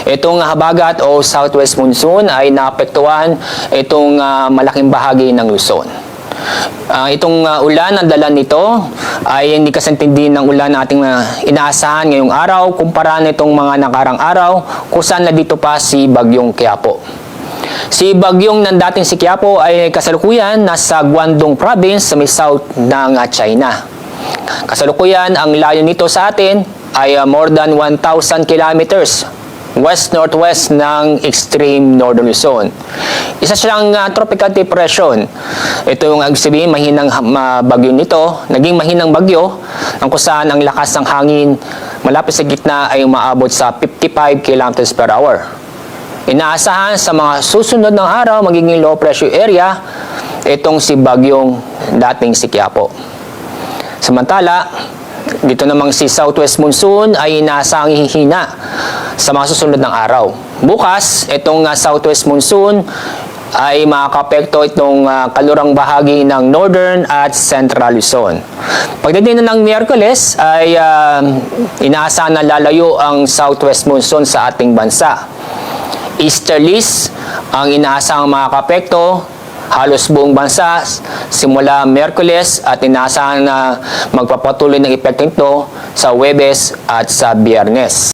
Itong habagat o southwest monsoon ay naapektuhan itong malaking bahagi ng Luzon. Itong ulan, ang dala nito ay hindi kasintindi ng ulan na ating inaasahan ngayong araw kumpara nitong mga nakarang araw kung saan na dito pa si Bagyong Quiapo. Si Bagyong dating si Quiapo ay kasalukuyan nasa Guangdong Province sa may south ng China. Kasalukuyan, ang layo nito sa atin ay more than 1,000 kilometers west-northwest ng extreme northern Luzon. Isa siyang tropical depression. Ito yung sabihin, mahinang bagyo nito. Naging mahinang bagyo ang kung saan ang lakas ng hangin malapit sa gitna ay umaabot sa 55 kilometers per hour. Inaasahan sa mga susunod ng araw magiging low pressure area itong si Bagyong dating si Quiapo. Samantala, dito namang si southwest monsoon ay inaasahang hihina sa mga susunod ng araw. Bukas, itong southwest monsoon ay makakapekto itong kalurang bahagi ng northern at central Luzon. Pagdating na ng Miyerkules ay inaasahan na lalayo ang southwest monsoon sa ating bansa. Easterlies ang inaasahang makakapekto halos buong bansa simula Miyerkules at inaasahan na magpapatuloy ng epekto nito sa Huwebes at sa Biyernes.